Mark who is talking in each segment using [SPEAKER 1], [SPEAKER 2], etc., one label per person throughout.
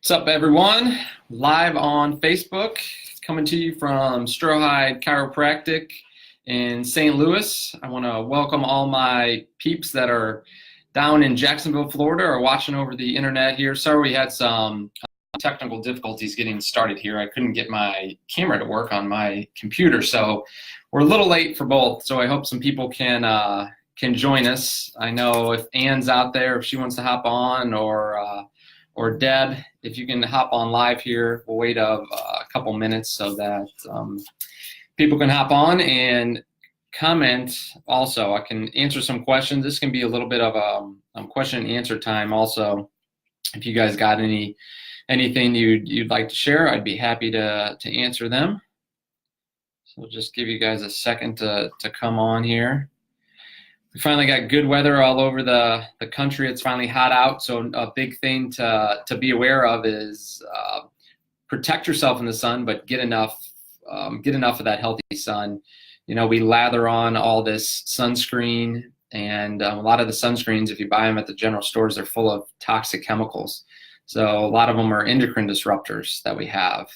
[SPEAKER 1] What's up, everyone? Live on Facebook, coming to you from Strohide Chiropractic in St. Louis. I want to welcome all my peeps that are down in Jacksonville, Florida, or watching over the internet here. Sorry we had some technical difficulties getting started here. I couldn't get my camera to work on my computer, so we're a little late for both. So I hope some people can join us. I know if Anne's out there, if she wants to hop on, or Deb, if you can hop on live here. We'll wait a couple minutes so that people can hop on and comment. Also, I can answer some questions. This can be a little bit of a question and answer time also. If you guys got anything you'd like to share, I'd be happy to answer them. So we'll just give you guys a second to come on here. We finally got good weather all over the country. It's finally hot out, so a big thing to be aware of is protect yourself in the sun, but get enough of that healthy sun. You know, we lather on all this sunscreen, and a lot of the sunscreens, if you buy them at the general stores, they're full of toxic chemicals. So a lot of them are endocrine disruptors that we have.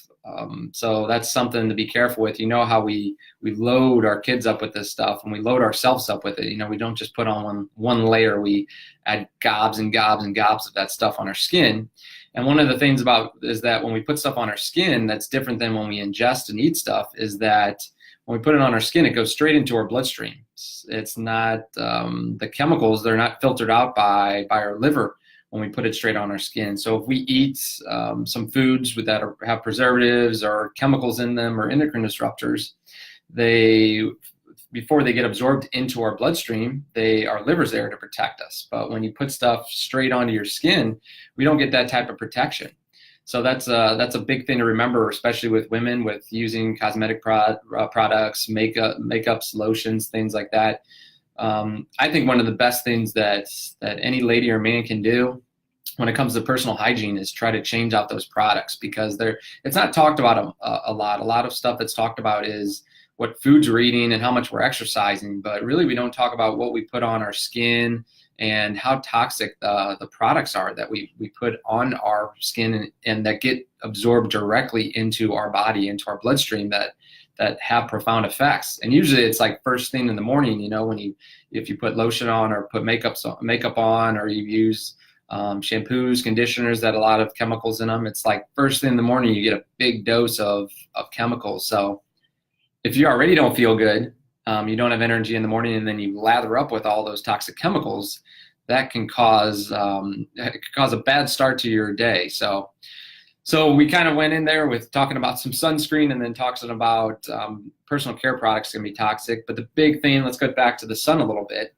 [SPEAKER 1] So that's something to be careful with. You know how we load our kids up with this stuff, and we load ourselves up with it. You know, we don't just put on one layer. We add gobs and gobs and gobs of that stuff on our skin. And one of the things about is that when we put stuff on our skin that's different than when we ingest and eat stuff is that when we put it on our skin, it goes straight into our bloodstream. It's not the chemicals, they're not filtered out by our liver when we put it straight on our skin. So if we eat some foods that have preservatives or chemicals in them or endocrine disruptors, before they get absorbed into our bloodstream, our liver's there to protect us. But when you put stuff straight onto your skin, we don't get that type of protection. So that's a big thing to remember, especially with women, with using cosmetic products, makeups, lotions, things like that. I think one of the best things that any lady or man can do when it comes to personal hygiene is try to change out those products, because it's not talked about a lot. A lot of stuff that's talked about is what foods we're eating and how much we're exercising, but really we don't talk about what we put on our skin and how toxic the products are that we put on our skin and that get absorbed directly into our body, into our bloodstream, that have profound effects. And usually it's like first thing in the morning, you know, if you put lotion on or put makeup on, or you use shampoos, conditioners that a lot of chemicals in them, it's like first thing in the morning you get a big dose of chemicals. So if you already don't feel good, you don't have energy in the morning, and then you lather up with all those toxic chemicals, that can cause a bad start to your day. So we kind of went in there with talking about some sunscreen, and then talking about personal care products can be toxic. But the big thing, let's go back to the sun a little bit,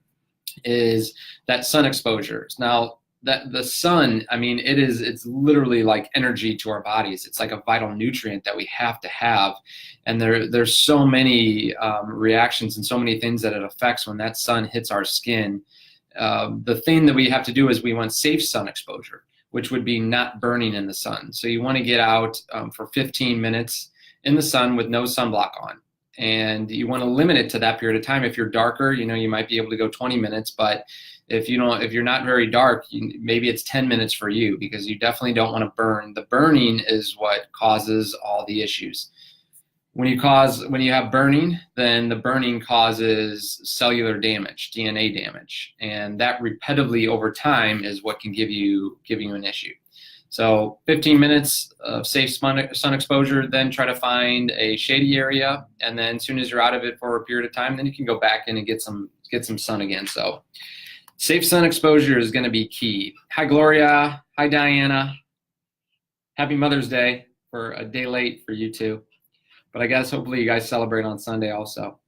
[SPEAKER 1] is that sun exposure. Now, that the sun, I mean, it's literally like energy to our bodies. It's like a vital nutrient that we have to have. And there's so many reactions and so many things that it affects when that sun hits our skin. The thing that we have to do is we want safe sun exposure, which would be not burning in the sun. So you want to get out for 15 minutes in the sun with no sunblock on. And you want to limit it to that period of time. If you're darker, you know, you might be able to go 20 minutes, but if you're not very dark, maybe it's 10 minutes for you, because you definitely don't want to burn. The burning is what causes all the issues. When you have burning, then the burning causes cellular damage, DNA damage, and that repetitively over time is what can give you an issue. So 15 minutes of safe sun exposure, then try to find a shady area, and then as soon as you're out of it for a period of time, then you can go back in and get some sun again. So safe sun exposure is going to be key. Hi, Gloria. Hi, Diana. Happy Mother's Day, for a day late for you too. But I guess hopefully you guys celebrate on Sunday also.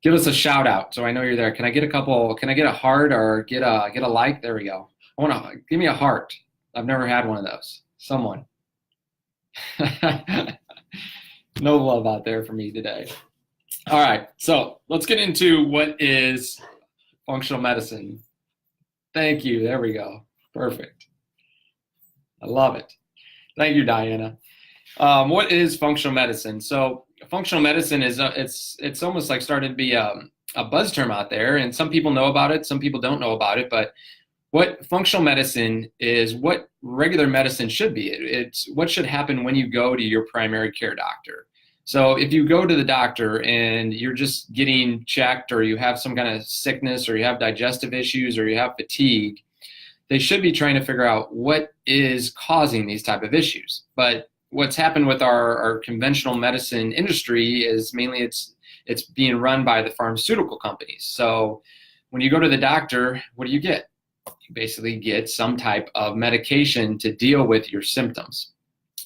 [SPEAKER 1] Give us a shout out so I know you're there. Can I get a heart or get a like? There we go. Give me a heart. I've never had one of those. Someone. No love out there for me today. All right, so let's get into what is functional medicine. Thank you. There we go. Perfect. I love it. Thank you, Diana. What is functional medicine? So functional medicine is it's almost like starting to be a buzz term out there, and some people know about it, some people don't know about it. But What functional medicine is what regular medicine should be. It's what should happen when you go to your primary care doctor. So if you go to the doctor and you're just getting checked, or you have some kind of sickness, or you have digestive issues, or you have fatigue, they should be trying to figure out what is causing these type of issues. But what's happened with our conventional medicine industry is mainly it's being run by the pharmaceutical companies. So when you go to the doctor, what do you get? You basically get some type of medication to deal with your symptoms.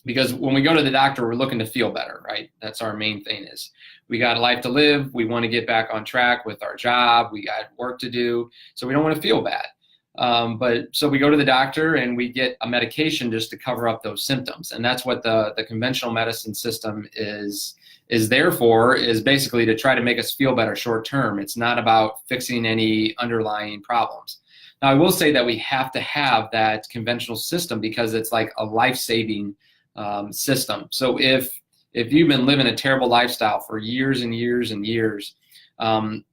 [SPEAKER 1] Because when we go to the doctor, we're looking to feel better, right? That's our main thing. Is we got a life to live. We want to get back on track with our job. We got work to do. So we don't want to feel bad. So we go to the doctor and we get a medication just to cover up those symptoms. And that's what the conventional medicine system is there for, is basically to try to make us feel better short term. It's not about fixing any underlying problems. Now, I will say that we have to have that conventional system because it's like a life-saving system. So if you've been living a terrible lifestyle for years and years and years,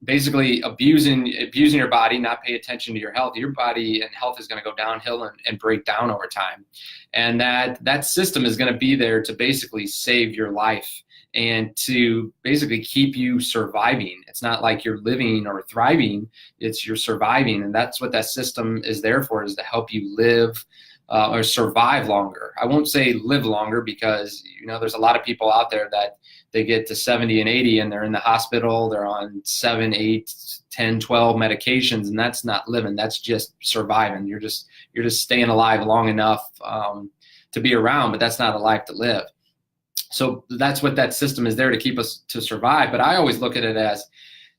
[SPEAKER 1] basically abusing your body, not pay attention to your body and health is going to go downhill and break down over time. And that system is going to be there to basically save your life and to basically keep you surviving. It's not like you're living or thriving, it's you're surviving. And that's what that system is there for, is to help you live or survive longer. I won't say live longer, because there's a lot of people out there that they get to 70 and 80 and they're in the hospital, they're on 7, 8, 10, 12 medications, and that's not living, that's just surviving. You're just staying alive long enough to be around, but that's not a life to live. So that's what that system is there to keep us to survive. But I always look at it as,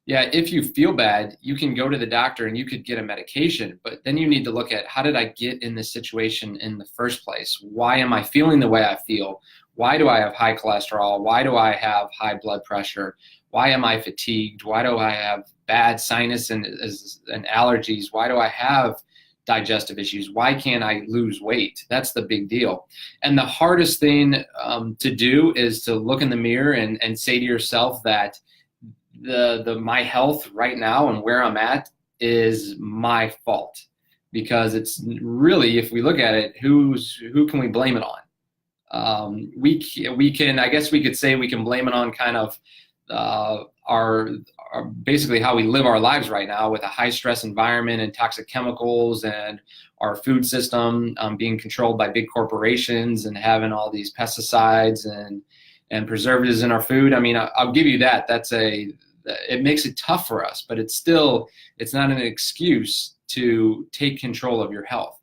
[SPEAKER 1] yeah, if you feel bad, you can go to the doctor and you could get a medication, but then you need to look at, how did I get in this situation in the first place? Why am I feeling the way I feel? Why do I have high cholesterol? Why do I have high blood pressure? Why am I fatigued? Why do I have bad sinus and allergies? Why do I have digestive issues? Why can't I lose weight? That's the big deal. And the hardest thing to do is to look in the mirror and say to yourself that my health right now and where I'm at is my fault. Because it's really, if we look at it, who can we blame it on? We can, I guess we could say we can blame it on kind of our basically how we live our lives right now, with a high stress environment and toxic chemicals, and our food system being controlled by big corporations and having all these pesticides and preservatives in our food. I mean, I'll give you that. It makes it tough for us, but it's not an excuse to take control of your health.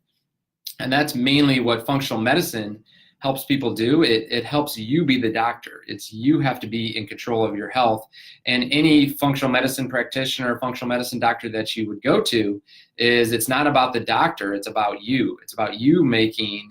[SPEAKER 1] And that's mainly what functional medicine helps people do. It helps you be the doctor. You have to be in control of your health. And any functional medicine practitioner or functional medicine doctor that you would go to, it's not about the doctor, it's about you. It's about you making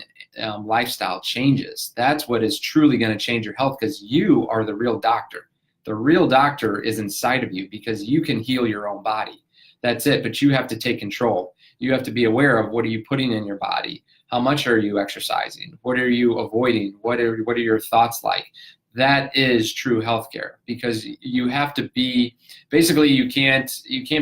[SPEAKER 1] lifestyle changes. That's what is truly going to change your health, because you are the real doctor. The real doctor is inside of you, because you can heal your own body. That's it, but you have to take control. You have to be aware of, what are you putting in your body? How much are you exercising? What are you avoiding? What are your thoughts like? That is true healthcare, because you have to be, basically you can't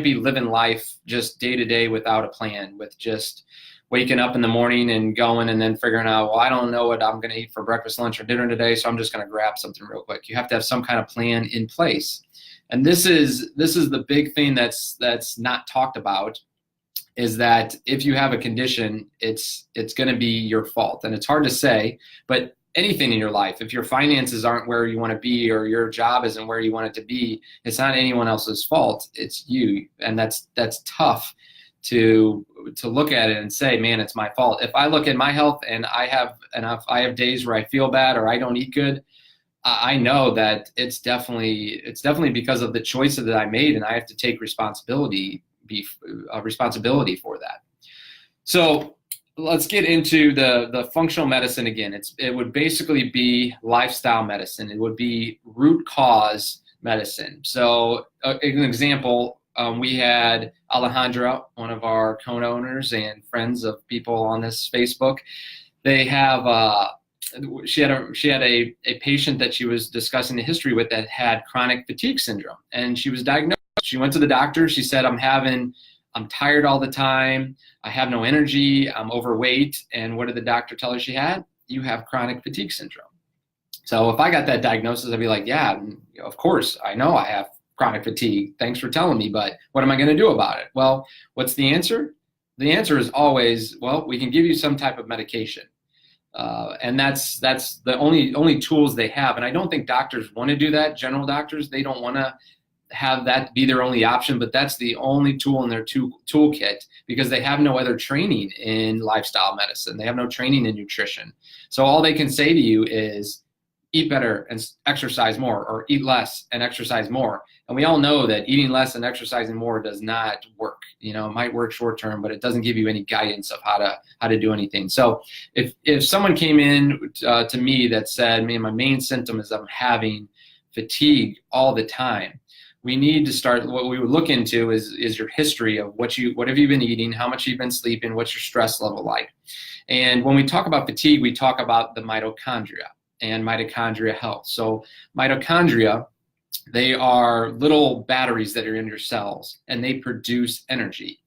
[SPEAKER 1] be living life just day to day without a plan, with just waking up in the morning and going and then figuring out, well, I don't know what I'm going to eat for breakfast, lunch, or dinner today, so I'm just going to grab something real quick. You have to have some kind of plan in place. And this is the big thing that's not talked about, is that if you have a condition, it's going to be your fault. And it's hard to say, but anything in your life, if your finances aren't where you want to be, or your job isn't where you want it to be, it's not anyone else's fault, it's you. And that's tough to look at it and say, man, it's my fault. If I look at my health and if I have days where I feel bad or I don't eat good, I know that it's definitely because of the choices that I made, and I have to take responsibility for that. So let's get into the functional medicine again. It would basically be lifestyle medicine. It would be root cause medicine. So an example, we had Alejandra, one of our co-owners and friends of people on this Facebook. They have she had a patient that she was discussing the history with that had chronic fatigue syndrome, and she was diagnosed. She went to the doctor. She said, I'm having I'm tired all the time. I have no energy. I'm overweight. And what did the doctor tell her she had? You have chronic fatigue syndrome. So if I got that diagnosis, I'd be like, yeah, of course, I know I have chronic fatigue. Thanks for telling me, but what am I going to do about it? Well, what's the answer? The answer is always, well, we can give you some type of medication. And that's the only tools they have. And I don't think doctors want to do that. General doctors, they don't want to have that be their only option, but that's the only tool in their toolkit because they have no other training in lifestyle medicine. They have no training in nutrition. So all they can say to you is eat better and exercise more, or eat less and exercise more. And we all know that eating less and exercising more does not work. You know, it might work short term, but it doesn't give you any guidance of how to do anything. So if someone came in to me that said, man, my main symptom is I'm having fatigue all the time, we need to start, what we would look into is your history of what have you been eating, how much you've been sleeping, what's your stress level like. And when we talk about fatigue, we talk about the mitochondria and mitochondria health. So mitochondria, they are little batteries that are in your cells, and they produce energy.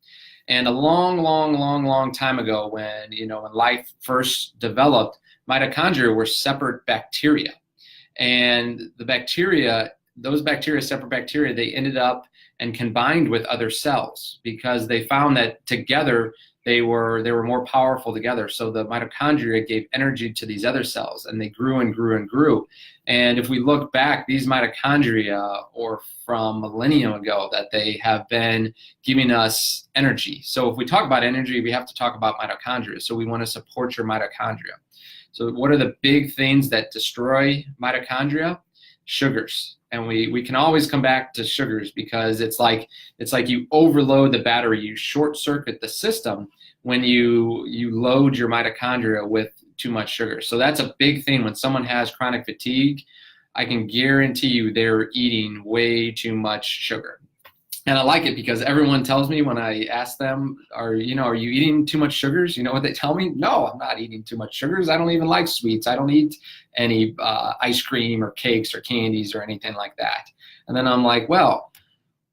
[SPEAKER 1] And a long time ago, when life first developed, mitochondria were separate bacteria. And those separate bacteria, they ended up and combined with other cells because they found that together they were more powerful together. So the mitochondria gave energy to these other cells, and they grew and grew and grew. And if we look back, these mitochondria, or from millennium ago, that they have been giving us energy. So if we talk about energy, we have to talk about mitochondria. So we want to support your mitochondria. So what are the big things that destroy mitochondria? Sugars. And we can always come back to sugars because it's like you overload the battery, you short circuit the system when you load your mitochondria with too much sugar. So that's a big thing. When someone has chronic fatigue, I can guarantee you they're eating way too much sugar. And I like it because everyone tells me when I ask them, are you eating too much sugars? You know what they tell me? No, I'm not eating too much sugars. I don't even like sweets. I don't eat any ice cream or cakes or candies or anything like that. And then I'm like, well,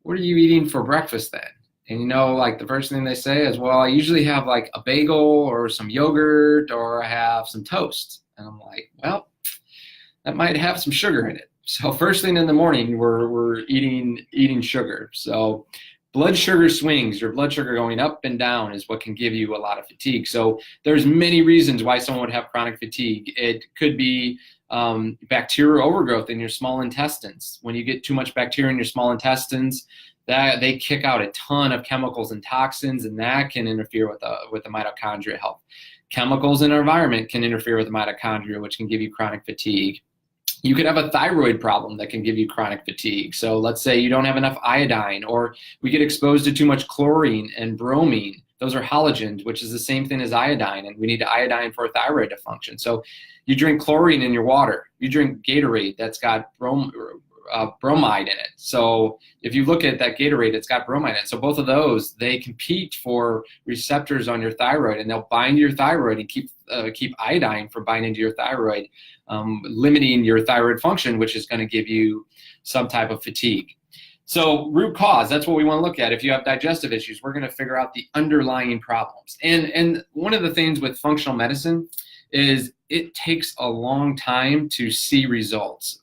[SPEAKER 1] what are you eating for breakfast then? And like the first thing they say is, well, I usually have like a bagel or some yogurt, or I have some toast. And I'm like, well, that might have some sugar in it. So first thing in the morning, we're eating sugar. So blood sugar swings, your blood sugar going up and down, is what can give you a lot of fatigue. So there's many reasons why someone would have chronic fatigue. It could be bacterial overgrowth in your small intestines. When you get too much bacteria in your small intestines, that they kick out a ton of chemicals and toxins, and that can interfere with the mitochondria health. Chemicals in our environment can interfere with the mitochondria, which can give you chronic fatigue. You could have a thyroid problem that can give you chronic fatigue. So let's say you don't have enough iodine, or we get exposed to too much chlorine and bromine. Those are halogens, which is the same thing as iodine, and we need iodine for thyroid to function. So you drink chlorine in your water. You drink Gatorade that's got bromide in it. So if you look at that Gatorade, it's got bromide in it. So both of those, they compete for receptors on your thyroid, and they'll bind your thyroid and keep iodine from binding to your thyroid, limiting your thyroid function, which is going to give you some type of fatigue. So root cause, that's what we want to look at. If you have digestive issues, we're going to figure out the underlying problems. And one of the things with functional medicine is it takes a long time to see results.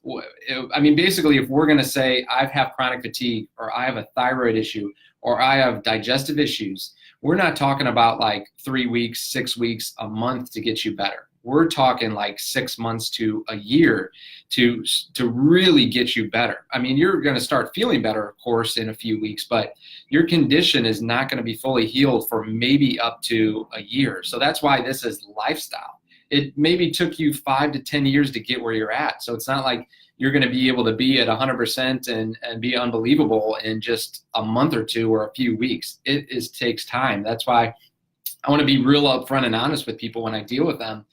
[SPEAKER 1] I mean, basically, if we're going to say I have chronic fatigue, or I have a thyroid issue, or I have digestive issues, we're not talking about like 3 weeks, 6 weeks, a month to get you better. We're talking like 6 months to a year to really get you better. I mean, you're going to start feeling better, of course, in a few weeks, but your condition is not going to be fully healed for maybe up to a year. So that's why this is lifestyle. It maybe took you 5 to 10 years to get where you're at. So it's not like you're going to be able to be at 100% and be unbelievable in just a month or two or a few weeks. It takes time. That's why I want to be real upfront and honest with people when I deal with them,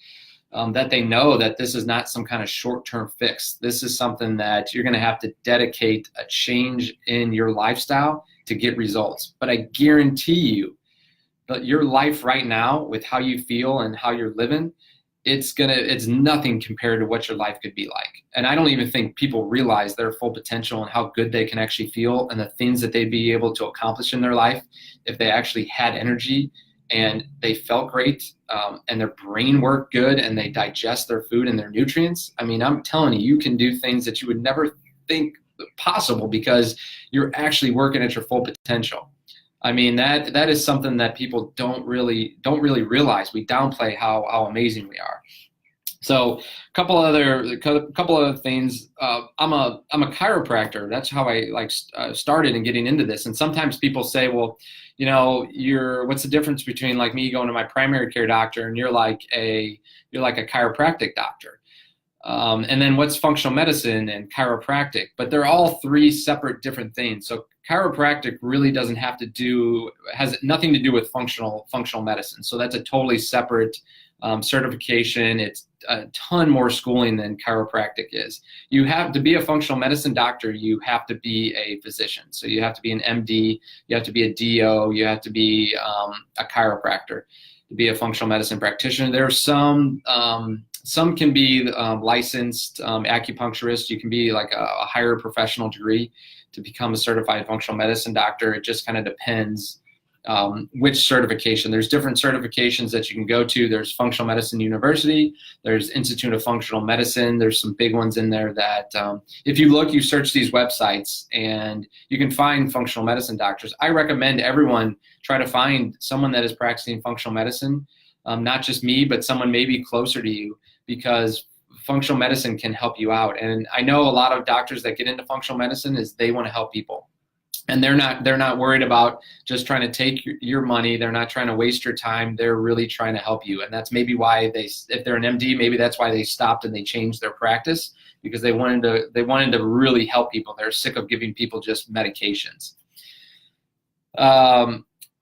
[SPEAKER 1] that they know that this is not some kind of short-term fix. This is something that you're going to have to dedicate a change in your lifestyle to get results. But I guarantee you that your life right now, with how you feel and how you're living, it's nothing compared to what your life could be like. And I don't even think people realize their full potential and how good they can actually feel and the things that they'd be able to accomplish in their life if they actually had energy and they felt great, and their brain worked good and they digest their food and their nutrients. I mean, I'm telling you, you can do things that you would never think possible because you're actually working at your full potential. I mean, that is something that people don't really realize. We downplay how amazing we are. So a couple other things. I'm a chiropractor. That's how I started in getting into this. And sometimes people say, well, you know, what's the difference between like me going to my primary care doctor and you're like a chiropractic doctor? And then what's functional medicine and chiropractic? But they're all three separate different things. So chiropractic really has nothing to do with functional medicine. So that's a totally separate certification. It's a ton more schooling than chiropractic is. You have to be a functional medicine doctor. You have to be a physician. So you have to be an MD. You have to be a DO. You have to be a chiropractor to be a functional medicine practitioner. There are some can be licensed acupuncturist. You can be like a higher professional degree to become a certified functional medicine doctor. It just kind of depends which certification. There's different certifications that you can go to. There's Functional Medicine University. There's Institute of Functional Medicine. There's some big ones in there that if you search these websites and you can find functional medicine doctors. I recommend everyone try to find someone that is practicing functional medicine, not just me, but someone maybe closer to you, because functional medicine can help you out. And I know a lot of doctors that get into functional medicine is they want to help people. And they're not worried about just trying to take your money. They're not trying to waste your time. They're really trying to help you. And that's maybe why if they're an MD, maybe that's why they stopped and they changed their practice, because they wanted to really help people. They're sick of giving people just medications.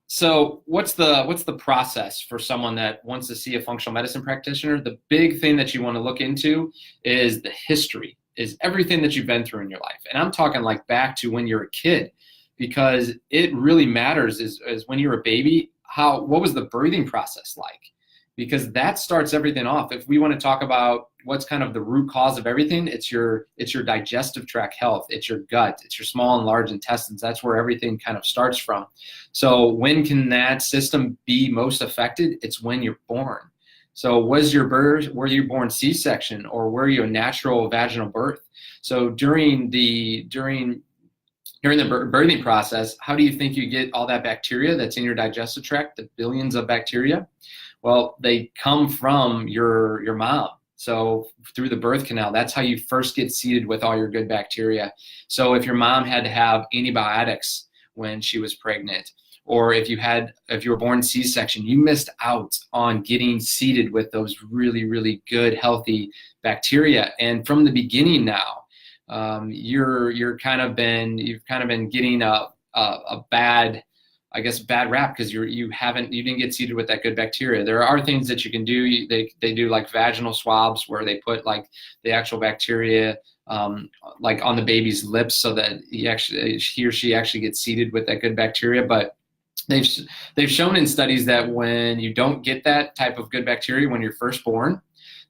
[SPEAKER 1] So what's the process for someone that wants to see a functional medicine practitioner? The big thing that you want to look into is the history, is everything that you've been through in your life. And I'm talking like back to when you're a kid, because it really matters is when you're a baby, what was the birthing process like? Because that starts everything off. If we want to talk about what's kind of the root cause of everything, it's your digestive tract health, it's your gut, it's your small and large intestines. That's where everything kind of starts from. So when can that system be most affected? It's when you're born. So were you born C-section, or were you a natural vaginal birth? So during the birthing process, how do you think you get all that bacteria that's in your digestive tract, the billions of bacteria? Well, they come from your mom. So through the birth canal, that's how you first get seeded with all your good bacteria. So if your mom had to have antibiotics when she was pregnant, or if you were born C-section, you missed out on getting seeded with those really, really good, healthy bacteria. And from the beginning now, you've kind of been getting a bad rap, because you didn't get seeded with that good bacteria. There are things that you can do. They do like vaginal swabs where they put like the actual bacteria like on the baby's lips so that he or she actually gets seeded with that good bacteria. But they've shown in studies that when you don't get that type of good bacteria when you're first born,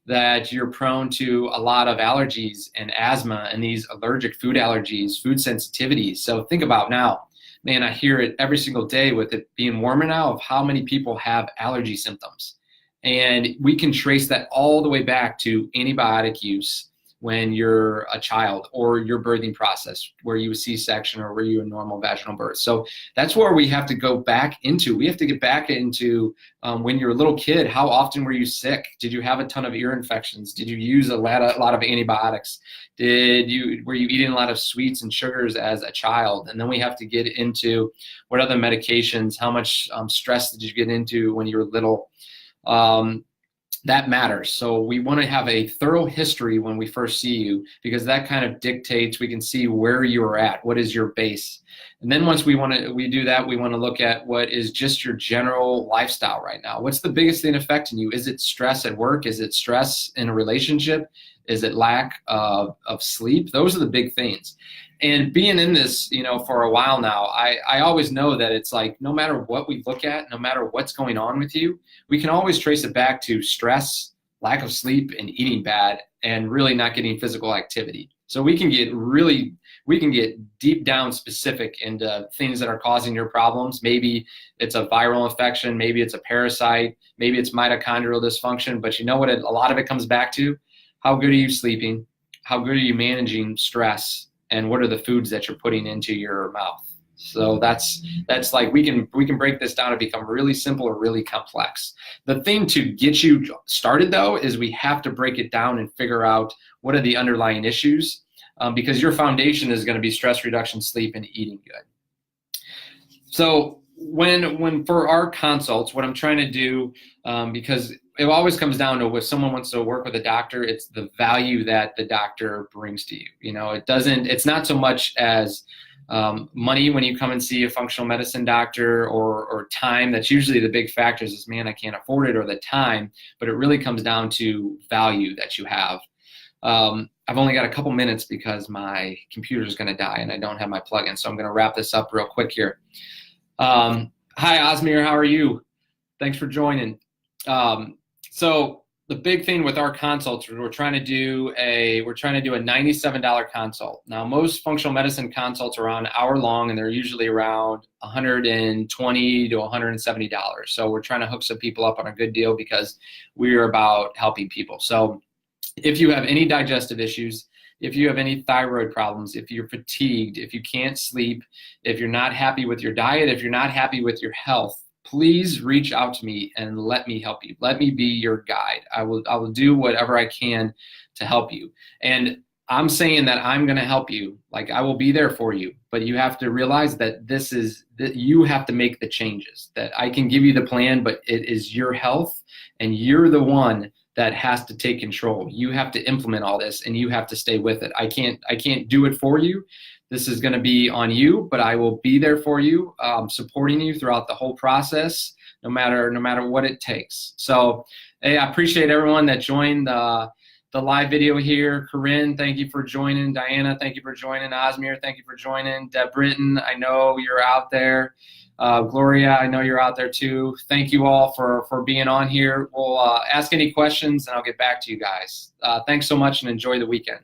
[SPEAKER 1] that you're prone to a lot of allergies and asthma and these allergic food allergies, food sensitivities. So think about now, man, I hear it every single day with it being warmer now of how many people have allergy symptoms. And we can trace that all the way back to antibiotic use when you're a child, or your birthing process, where you a C-section or were you a normal vaginal birth. So that's where we have to go back into. We have to get back into when you're a little kid, how often were you sick? Did you have a ton of ear infections? Did you use a lot of antibiotics? Were you eating a lot of sweets and sugars as a child? And then we have to get into what other medications, how much stress did you get into when you were little? That matters. So we want to have a thorough history when we first see you, because that kind of dictates, we can see where you're at, what is your base. And then once we do that, we want to look at what is just your general lifestyle right now. What's the biggest thing affecting you? Is it stress at work? Is it stress in a relationship? Is it lack of sleep? Those are the big things. And being in this, for a while now, I always know that it's like, no matter what we look at, no matter what's going on with you, we can always trace it back to stress, lack of sleep and eating bad and really not getting physical activity. So we can get deep down specific into things that are causing your problems. Maybe it's a viral infection, maybe it's a parasite, maybe it's mitochondrial dysfunction, but you know what, a lot of it comes back to? How good are you sleeping? How good are you managing stress? And what are the foods that you're putting into your mouth? So that's like, we can break this down to become really simple or really complex. The thing to get you started though is we have to break it down and figure out what are the underlying issues, because your foundation is going to be stress reduction, sleep, and eating good. So when for our consults, what I'm trying to do, because it always comes down to if someone wants to work with a doctor, it's the value that the doctor brings to you. You know, it's not so much as money when you come and see a functional medicine doctor, or time. That's usually the big factors is, man, I can't afford it, or the time, but it really comes down to value that you have. I've only got a couple minutes because my computer is going to die and I don't have my plug-in, so I'm going to wrap this up real quick here. Hi, Osmir, how are you? Thanks for joining. So the big thing with our consults, we're trying to do a $97 consult. Now, most functional medicine consults are around an hour long, and they're usually around $120 to $170. So we're trying to hook some people up on a good deal because we're about helping people. So if you have any digestive issues, if you have any thyroid problems, if you're fatigued, if you can't sleep, if you're not happy with your diet, if you're not happy with your health, please reach out to me and let me help you. Let me be your guide. I will do whatever I can to help you. And I'm saying that I'm going to help you. Like, I will be there for you, but you have to realize that that you have to make the changes. That I can give you the plan, but it is your health, and you're the one that has to take control. You have to implement all this, and you have to stay with it. I can't do it for you. This is going to be on you, but I will be there for you, supporting you throughout the whole process, no matter what it takes. So, hey, I appreciate everyone that joined the live video here. Corinne, thank you for joining. Diana, thank you for joining. Osmir, thank you for joining. Deb Britton, I know you're out there. Gloria, I know you're out there too. Thank you all for being on here. We'll ask any questions and I'll get back to you guys. Thanks so much and enjoy the weekend.